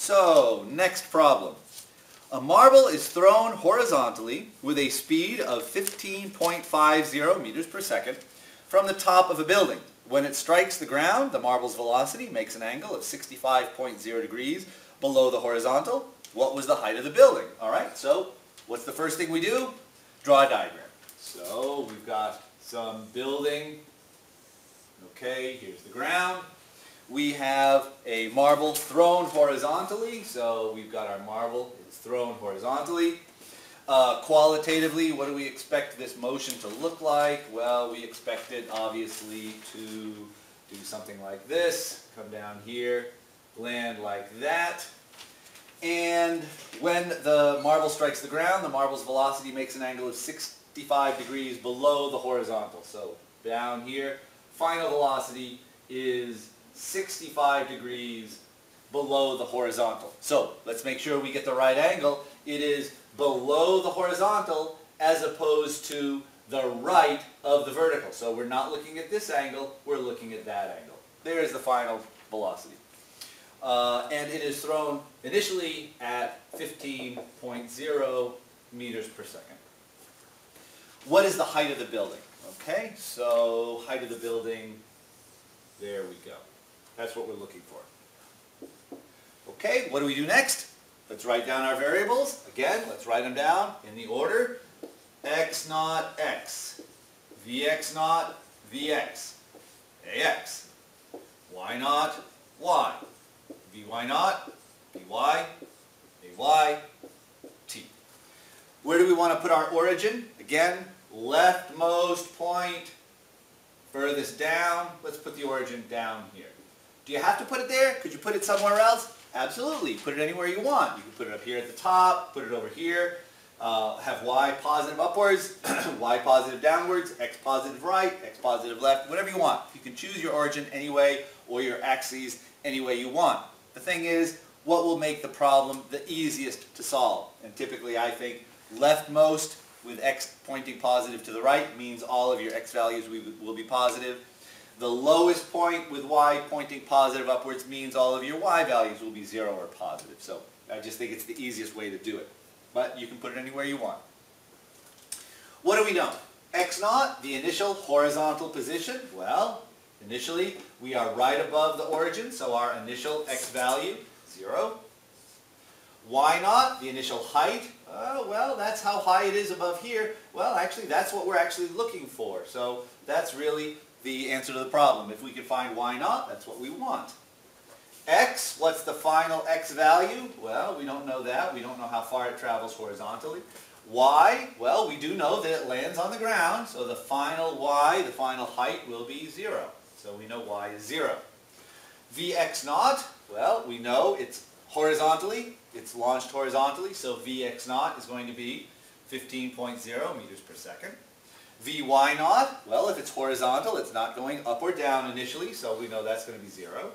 So, next problem. A marble is thrown horizontally with a speed of 15.50 meters per second from the top of a building. When it strikes the ground, the marble's velocity makes an angle of 65.0 degrees below the horizontal. What was the height of the building? Alright, so what's the first thing we do? Draw a diagram. So we've got some building. Okay, here's the ground. We have a marble thrown horizontally, so we've got our marble, it's thrown horizontally. Qualitatively, what do we expect this motion to look like? Well, we expect it obviously to do something like this, come down here, land like that. And when the marble strikes the ground, the marble's velocity makes an angle of 65 degrees below the horizontal. So down here, final velocity is 65 degrees below the horizontal. So let's make sure we get the right angle. It is below the horizontal as opposed to the right of the vertical. So we're not looking at this angle, we're looking at that angle. There's the final velocity. And it is thrown initially at 15.0 meters per second. What is the height of the building? Okay, so height of the building, there we go. That's what we're looking for. Okay, what do we do next? Let's write down our variables. Again, let's write them down in the order. X naught x, Vx naught Vx, Ax, Y naught y, Vy naught Vy, Ay, T. Where do we want to put our origin? Again, leftmost point, furthest down. Let's put the origin down here. Do you have to put it there? Could you put it somewhere else? Absolutely. Put it anywhere you want. You can put it up here at the top, put it over here, have y positive upwards, y positive downwards, x positive right, x positive left, whatever you want. You can choose your origin any way or your axes any way you want. The thing is, what will make the problem the easiest to solve? And typically I think leftmost with x pointing positive to the right means all of your x values will be positive. The lowest point with y pointing positive upwards means all of your y values will be 0 or positive. So I just think it's the easiest way to do it. But you can put it anywhere you want. What do we know? X naught, the initial horizontal position. Well, initially we are right above the origin, so our initial x value, 0. Y naught, the initial height. Well, that's how high it is above here. Well, actually, that's what we're actually looking for. So that's really the answer to the problem. If we can find y naught, that's what we want. X, what's the final x value? Well, we don't know that. We don't know how far it travels horizontally. Y, well, we do know that it lands on the ground, so the final y, the final height, will be 0. So we know y is 0. Vx naught, well, we know it's horizontally, it's launched horizontally, so Vx naught is going to be 15.0 meters per second. Vy naught, well, if it's horizontal, it's not going up or down initially, so we know that's going to be 0.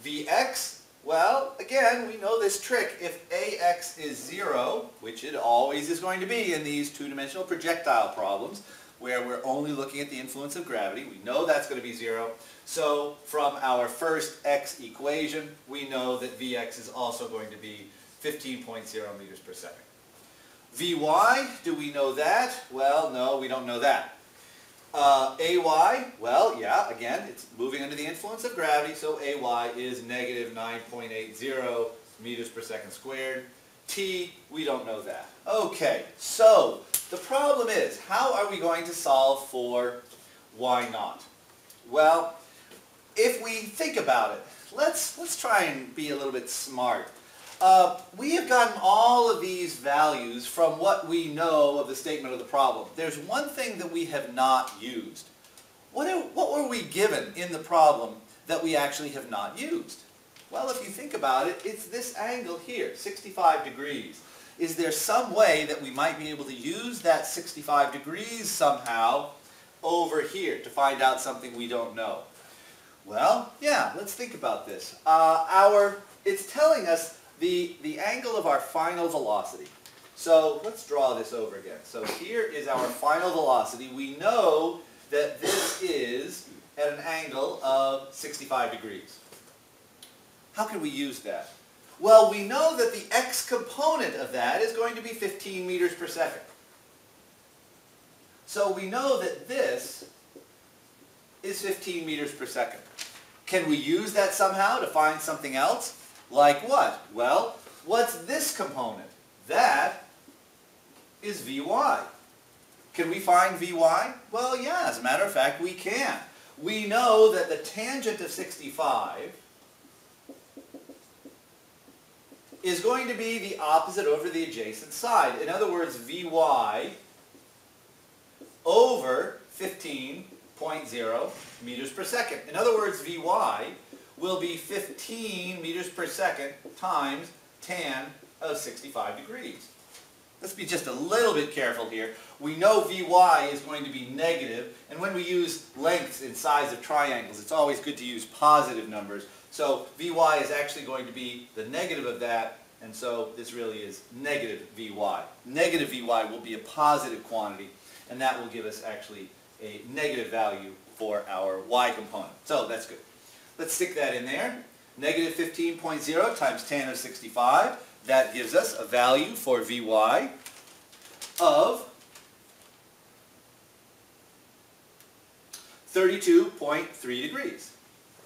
Vx, well, again, we know this trick. If Ax is 0, which it always is going to be in these two-dimensional projectile problems, where we're only looking at the influence of gravity, we know that's going to be 0. So from our first x equation, we know that Vx is also going to be 15.0 meters per second. Vy, do we know that? Well, no, we don't know that. Ay, well, yeah, again, it's moving under the influence of gravity, so Ay is negative 9.80 meters per second squared. T, we don't know that. Okay, so the problem is, how are we going to solve for y naught? Well, if we think about it, let's try and be a little bit smart. We have gotten all of these values from what we know of the statement of the problem. There's one thing that we have not used. What were we given in the problem that we actually have not used? Well, if you think about it, it's this angle here, 65 degrees. Is there some way that we might be able to use that 65 degrees somehow over here to find out something we don't know? Well, yeah, let's think about this. It's telling us the angle of our final velocity. So let's draw this over again. So here is our final velocity. We know that this is at an angle of 65 degrees. How can we use that? Well, we know that the x component of that is going to be 15 meters per second. So we know that this is 15 meters per second. Can we use that somehow to find something else? Like what? Well, what's this component? That is Vy. Can we find Vy? Well, yeah, as a matter of fact, we can. We know that the tangent of 65 is going to be the opposite over the adjacent side. In other words, Vy over 15.0 meters per second. In other words, Vy will be 15 meters per second times tan of 65 degrees. Let's be just a little bit careful here. We know Vy is going to be negative, and when we use lengths in sides of triangles, it's always good to use positive numbers. So Vy is actually going to be the negative of that, and so this really is negative Vy. Negative Vy will be a positive quantity, and that will give us actually a negative value for our y component. So that's good. Let's stick that in there. Negative 15.0 times tan of 65. That gives us a value for Vy of 32.3 degrees.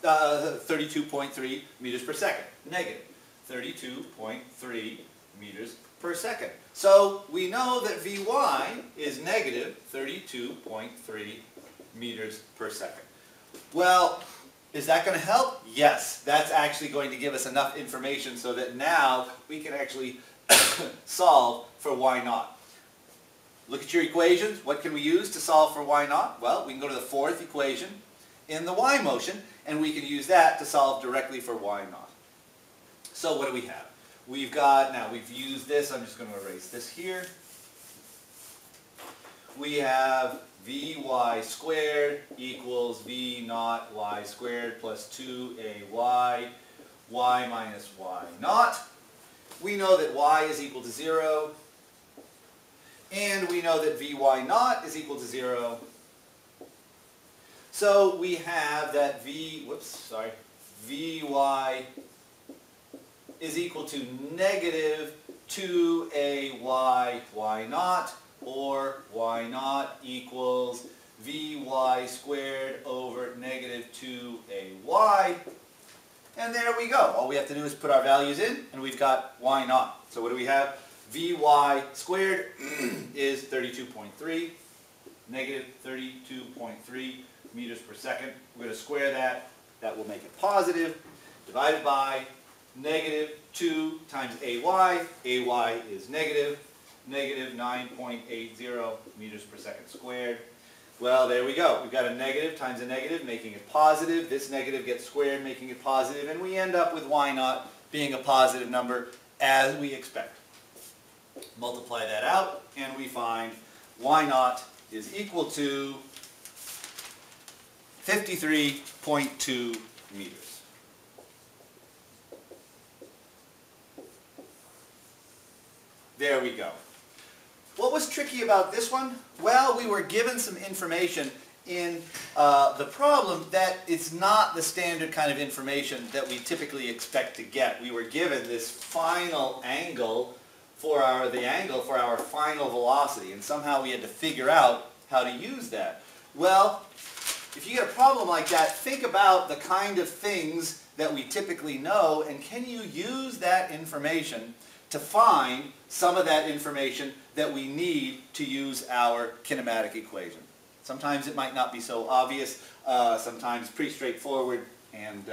32.3 meters per second. Negative 32.3 meters per second. So we know that Vy is negative 32.3 meters per second. Well, is that going to help? Yes, that's actually going to give us enough information so that now we can actually solve for y naught. Look at your equations. What can we use to solve for y naught? Well, we can go to the fourth equation in the y motion, and we can use that to solve directly for y naught. So what do we have? We've got, now we've used this, I'm just going to erase this here. We have Vy squared equals V naught y squared plus 2ay, y minus y naught. We know that y is equal to 0, and we know that Vy naught is equal to 0. So we have that Vy is equal to negative 2ay y naught, or y naught equals Vy squared over negative 2ay. And there we go. All we have to do is put our values in, and we've got y naught. So what do we have? Vy squared is 32.3, negative 32.3 meters per second. We're going to square that. That will make it positive. Divided by negative 2 times ay. Ay is negative 9.80 meters per second squared. Well, there we go. We've got a negative times a negative, making it positive. This negative gets squared, making it positive, and we end up with y naught being a positive number, as we expect. Multiply that out, and we find y naught is equal to 53.2 meters. There we go. What was tricky about this one? Well, we were given some information in the problem that it's not the standard kind of information that we typically expect to get. We were given this final angle for our final velocity, and somehow we had to figure out how to use that. Well, if you get a problem like that, think about the kind of things that we typically know, and can you use that information to find some of that information that we need to use our kinematic equation. Sometimes it might not be so obvious, sometimes pretty straightforward, and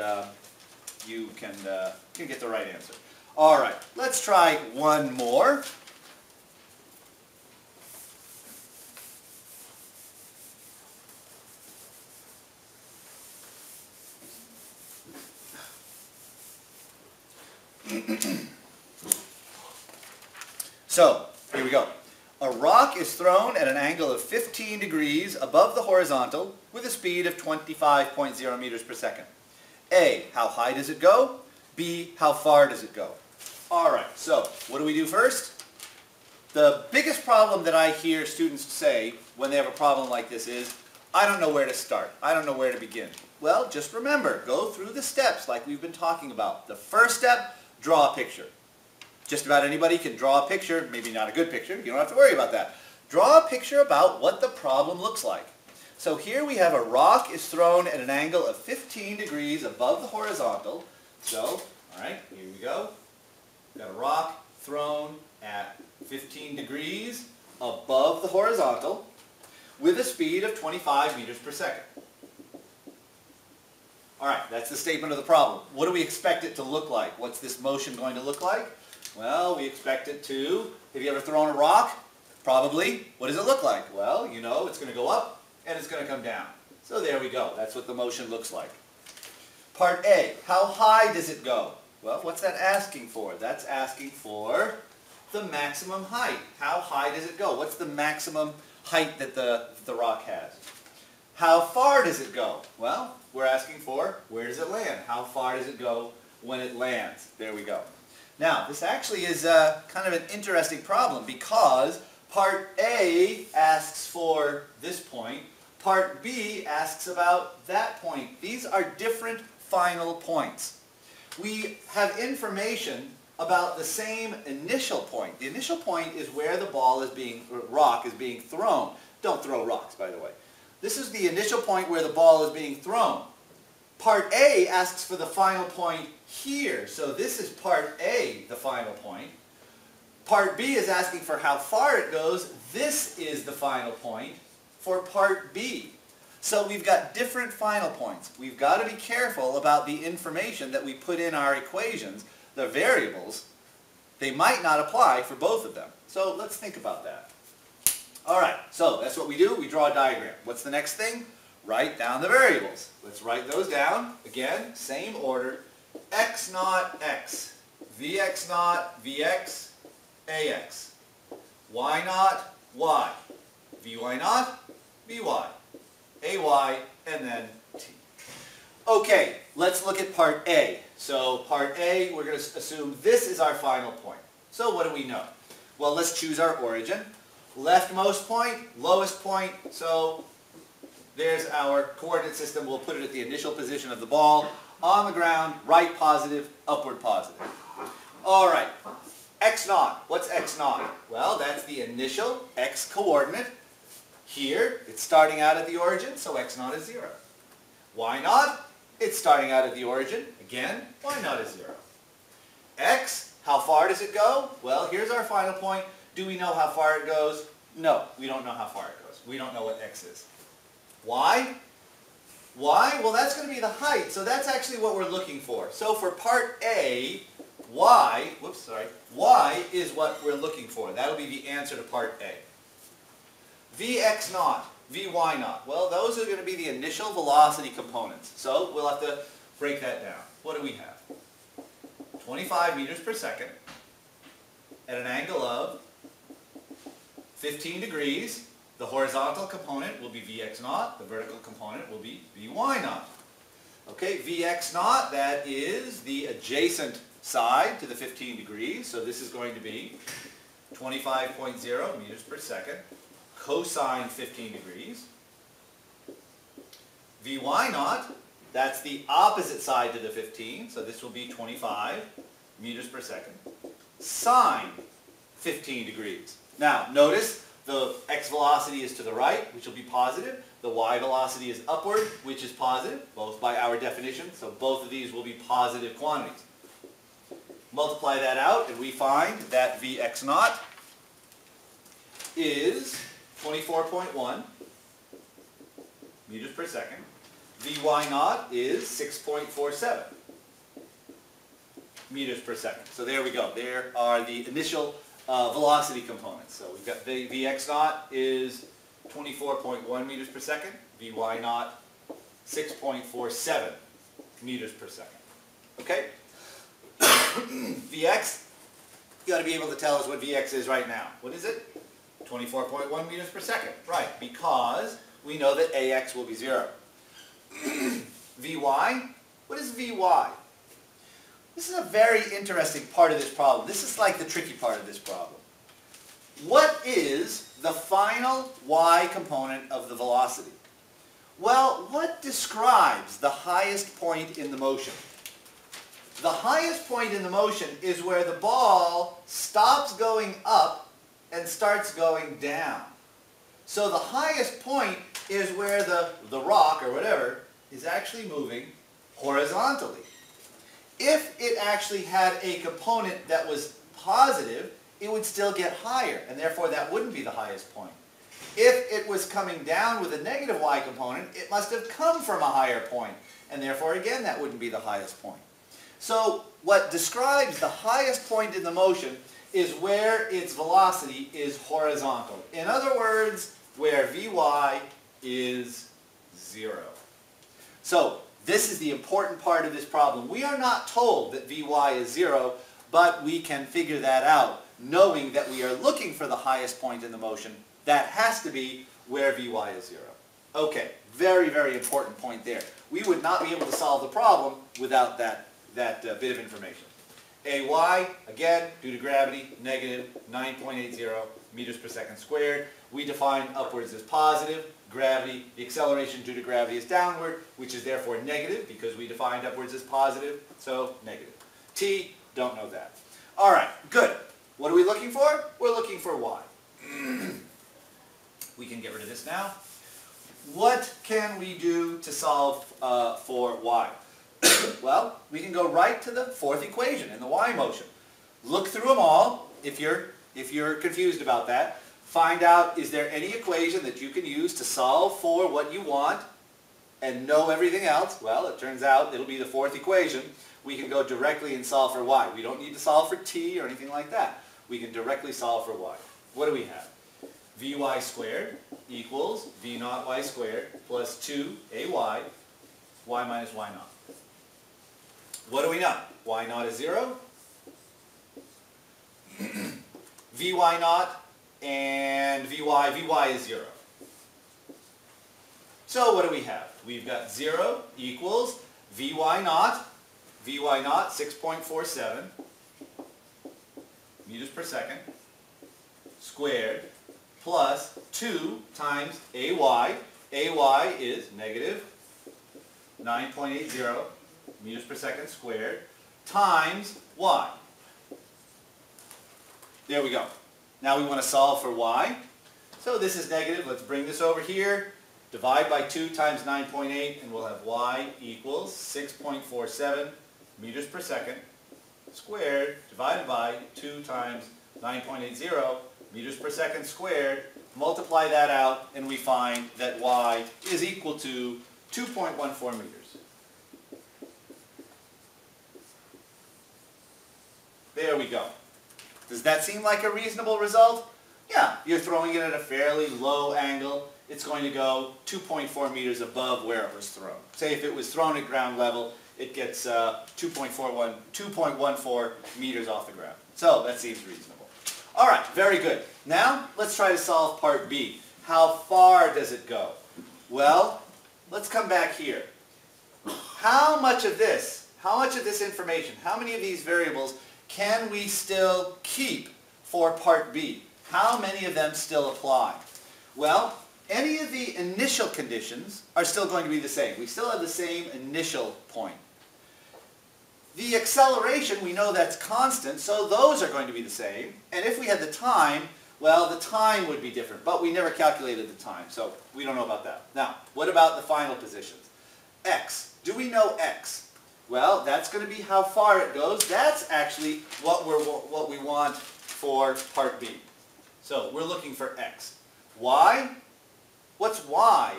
you can get the right answer. All right, let's try one more. So, here we go. A rock is thrown at an angle of 15 degrees above the horizontal with a speed of 25.0 meters per second. A, how high does it go? B, how far does it go? All right, so what do we do first? The biggest problem that I hear students say when they have a problem like this is, I don't know where to start. I don't know where to begin. Well, just remember, go through the steps like we've been talking about. The first step, draw a picture. Just about anybody can draw a picture, maybe not a good picture, you don't have to worry about that. Draw a picture about what the problem looks like. So here we have a rock is thrown at an angle of 15 degrees above the horizontal. So, alright, here we go. We've got a rock thrown at 15 degrees above the horizontal with a speed of 25 meters per second. Alright, that's the statement of the problem. What do we expect it to look like? What's this motion going to look like? Well, we expect it to, have you ever thrown a rock? Probably. What does it look like? Well, you know it's going to go up and it's going to come down. So there we go. That's what the motion looks like. Part A, how high does it go? Well, what's that asking for? That's asking for the maximum height. How high does it go? What's the maximum height that the rock has? How far does it go? Well, we're asking for where does it land? How far does it go when it lands? There we go. Now, this actually is kind of an interesting problem because Part A asks for this point, Part B asks about that point. These are different final points. We have information about the same initial point. The initial point is where the rock is being thrown. Don't throw rocks, by the way. This is the initial point where the ball is being thrown. Part A asks for the final point here. So this is Part A, the final point. Part B is asking for how far it goes. This is the final point for Part B. So we've got different final points. We've got to be careful about the information that we put in our equations, the variables. They might not apply for both of them. So let's think about that. All right, so that's what we do. We draw a diagram. What's the next thing? Write down the variables. Let's write those down. Again, same order. X naught x, Vx naught Vx, Ax. Y naught y, Vy naught Vy, Ay, and then T. Okay, let's look at Part A. So Part A, we're going to assume this is our final point. So what do we know? Well, let's choose our origin. Leftmost point, lowest point, so there's our coordinate system. We'll put it at the initial position of the ball. On the ground, right positive, upward positive. All right, x naught. What's x naught? Well, that's the initial x coordinate. Here, it's starting out at the origin, so x naught is 0. Y naught, it's starting out at the origin. Again, y naught is 0. X, how far does it go? Well, here's our final point. Do we know how far it goes? No, we don't know how far it goes. We don't know what x is. Y? Y? Well, that's going to be the height, so that's actually what we're looking for. So for Part A, y is what we're looking for. That'll be the answer to Part A. Vx naught, Vy naught. Well, those are going to be the initial velocity components. So we'll have to break that down. What do we have? 25 meters per second at an angle of 15 degrees. The horizontal component will be Vx naught. The vertical component will be Vy naught. Okay, Vx naught, that is the adjacent side to the 15 degrees. So this is going to be 25.0 meters per second cosine 15 degrees. Vy naught, that's the opposite side to the 15. So this will be 25 meters per second sine 15 degrees. Now, notice the x velocity is to the right, which will be positive. The y velocity is upward, which is positive, both by our definition. So both of these will be positive quantities. Multiply that out, and we find that Vx naught is 24.1 meters per second. Vy naught is 6.47 meters per second. So there we go. There are the initial velocity components. So we've got the Vx naught is 24.1 meters per second. Vy naught 6.47 meters per second. Okay? Vx, you got to be able to tell us what Vx is right now. What is it? 24.1 meters per second. Right, because we know that Ax will be 0. Vy, what is Vy? This is a very interesting part of this problem. This is like the tricky part of this problem. What is the final y component of the velocity? Well, what describes the highest point in the motion? The highest point in the motion is where the ball stops going up and starts going down. So the highest point is where the rock, or whatever, is actually moving horizontally. If it actually had a component that was positive, it would still get higher, and therefore that wouldn't be the highest point. If it was coming down with a negative y component, it must have come from a higher point, and therefore again that wouldn't be the highest point. So what describes the highest point in the motion is where its velocity is horizontal. In other words, where Vy is 0. So this is the important part of this problem. We are not told that Vy is 0, but we can figure that out, knowing that we are looking for the highest point in the motion. That has to be where Vy is 0. Okay, very, very important point there. We would not be able to solve the problem without that bit of information. Ay, again, due to gravity, negative 9.80 meters per second squared. We define upwards as positive. Gravity, the acceleration due to gravity is downward, which is therefore negative because we defined upwards as positive, so negative. T, don't know that. All right, good. What are we looking for? We're looking for y. We can get rid of this now. What can we do to solve for y? Well, we can go right to the fourth equation in the y motion. Look through them all if you're confused about that. Find out, is there any equation that you can use to solve for what you want and know everything else? Well, it turns out it'll be the fourth equation. We can go directly and solve for y. We don't need to solve for t or anything like that. We can directly solve for y. What do we have? Vy squared equals v naught y squared plus 2ay, y minus y naught. What do we know? Y naught is 0. Vy naught and Vy is 0. So what do we have? We've got 0 equals Vy naught 6.47 meters per second squared plus 2 times Ay. Ay is negative 9.80 meters per second squared times y. There we go. Now we want to solve for y. So this is negative. Let's bring this over here. Divide by 2 times 9.8 and we'll have y equals 6.47 meters per second squared divided by 2 times 9.80 meters per second squared. Multiply that out and we find that y is equal to 2.14 meters. There we go. Does that seem like a reasonable result? Yeah, you're throwing it at a fairly low angle. It's going to go 2.4 meters above where it was thrown. Say if it was thrown at ground level, it gets 2.14 meters off the ground. So that seems reasonable. All right, very good. Now let's try to solve part B. How far does it go? Well, let's come back here. How much of this information, how many of these variables can we still keep for part B? How many of them still apply? Well, any of the initial conditions are still going to be the same. We still have the same initial point. The acceleration, we know that's constant, so those are going to be the same. And if we had the time, well, the time would be different, but we never calculated the time, so we don't know about that. Now, what about the final positions? X. Do we know X? Well, that's going to be how far it goes. That's actually what we want for part B. So we're looking for X. Y? What's Y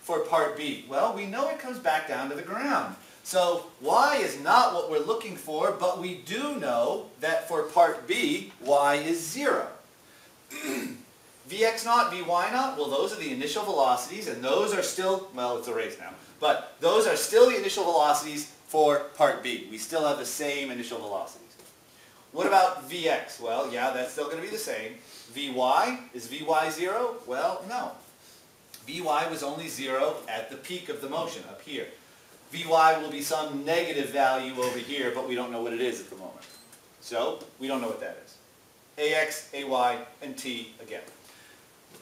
for part B? Well, we know it comes back down to the ground. So Y is not what we're looking for, but we do know that for part B, Y is 0. Vx naught, Vy naught, well, those are the initial velocities, and those are still, well, it's a race now, but those are still the initial velocities for part B. We still have the same initial velocities. What about Vx? Well, yeah, that's still going to be the same. Vy, is Vy 0? Well, no. Vy was only 0 at the peak of the motion, up here. Vy will be some negative value over here, but we don't know what it is at the moment. So, we don't know what that is. Ax, Ay, and t again.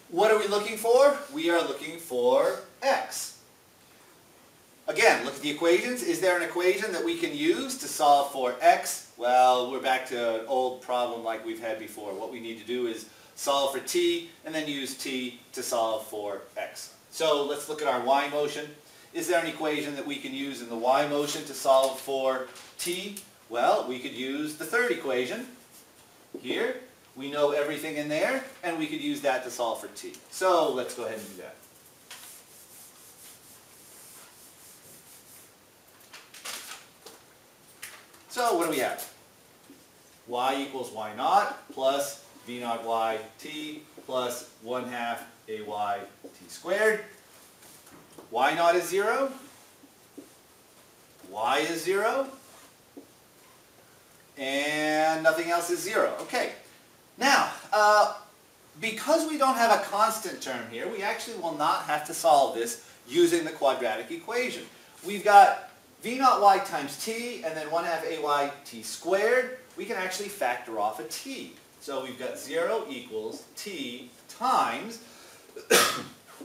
What are we looking for? We are looking for x. Again, look at the equations. Is there an equation that we can use to solve for x? Well, we're back to an old problem like we've had before. What we need to do is solve for t and then use t to solve for x. So let's look at our y motion. Is there an equation that we can use in the y motion to solve for t? Well, we could use the third equation here. We know everything in there, and we could use that to solve for t. So let's go ahead and do that. So what do we have? Y equals y naught plus v naught y t plus 1/2 ay t squared. Y naught is 0. Y is 0. And nothing else is 0. Okay. Now, because we don't have a constant term here, we actually will not have to solve this using the quadratic equation. We've got v naught y times t and then 1/2 ay t squared. We can actually factor off a t. So we've got 0 equals t times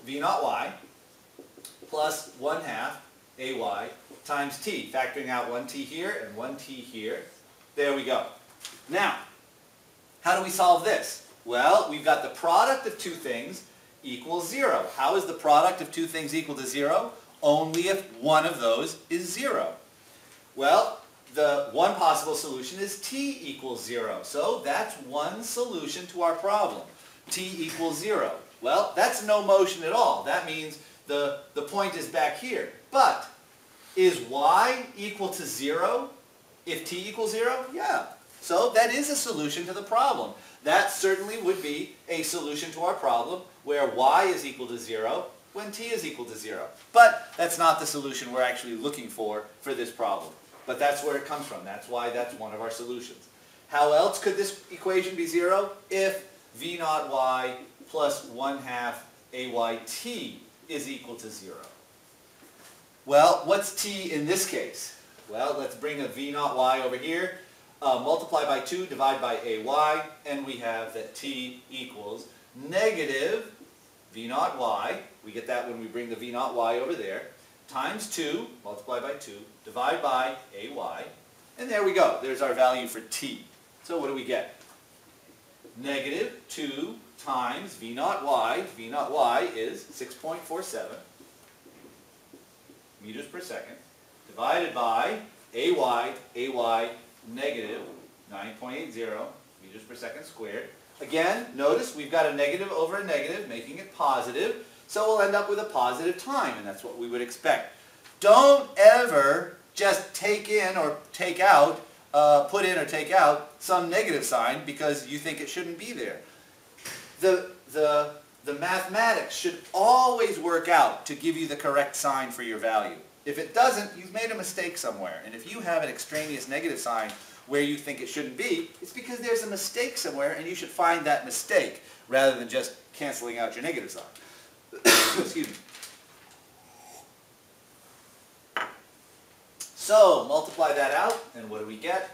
v naught y plus 1/2 ay times t. Factoring out 1t here and 1t here. There we go. Now, how do we solve this? Well, we've got the product of two things equals 0. How is the product of two things equal to 0? Only if one of those is 0. Well, the one possible solution is t equals 0. So that's one solution to our problem. T equals 0. Well, that's no motion at all. That means the point is back here. But is y equal to 0 if t equals 0? Yeah. So that is a solution to the problem. That certainly would be a solution to our problem where y is equal to 0 when t is equal to 0. But that's not the solution we're actually looking for this problem. But that's where it comes from. That's why that's one of our solutions. How else could this equation be 0? If v naught y plus 1/2 ayt is equal to 0. Well, what's t in this case? Well, let's bring a v naught y over here. Multiply by 2, divide by ay, and we have that t equals negative v naught y. We get that when we bring the v naught y over there. Times 2, multiply by 2, divide by ay, and there we go. There's our value for t. So what do we get? Negative 2 times v naught y. V naught y is 6.47 meters per second, divided by ay, negative 9.80 meters per second squared. Again, notice we've got a negative over a negative, making it positive. So we'll end up with a positive time, and that's what we would expect. Don't ever just take in or take out, put in or take out some negative sign because you think it shouldn't be there. The mathematics should always work out to give you the correct sign for your value. If it doesn't, you've made a mistake somewhere. And if you have an extraneous negative sign where you think it shouldn't be, it's because there's a mistake somewhere, and you should find that mistake rather than just canceling out your negative sign. Excuse me. So, multiply that out, and what do we get?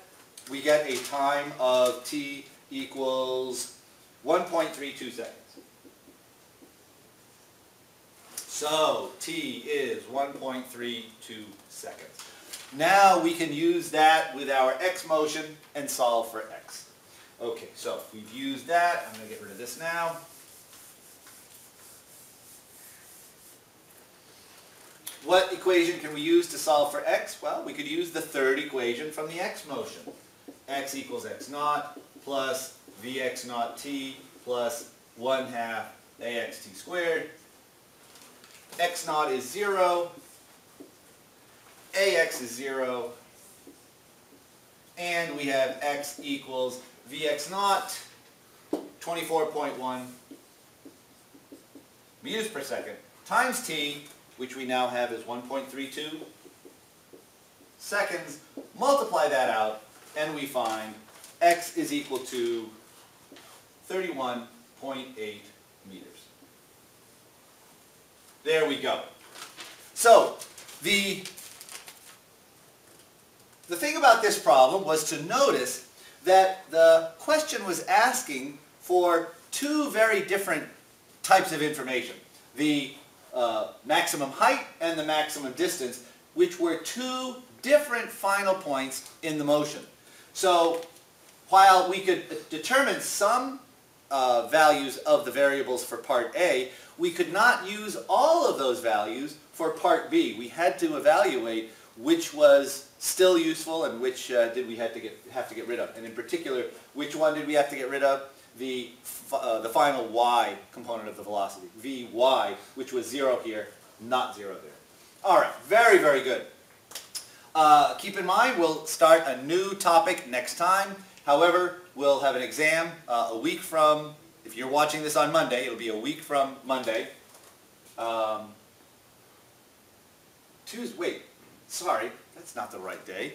We get a time of t equals 1.32 seconds. So, t is 1.32 seconds. Now we can use that with our x motion and solve for x. Okay, so we've used that. I'm going to get rid of this now. What equation can we use to solve for x? Well, we could use the third equation from the x motion. X equals x naught plus vx naught t plus 1/2 axt squared. X naught is 0. Ax is 0. And we have x equals vx naught 24.1 meters per second times t, which we now have as 1.32 seconds. Multiply that out, and we find x is equal to 31.8 meters. There we go. So, the thing about this problem was to notice that the question was asking for two very different types of information. The maximum height and the maximum distance which were two different final points in the motion. So while we could determine some values of the variables for part A, we could not use all of those values for part B. We had to evaluate which was still useful and which did we have to get rid of. And in particular, which one did we have to get rid of? The final y component of the velocity, Vy, which was 0 here, not 0 there. All right, very, very good. Keep in mind, we'll start a new topic next time. However, we'll have an exam a week from, if you're watching this on Monday, it'll be a week from Monday. Tuesday, wait, sorry, that's not the right day.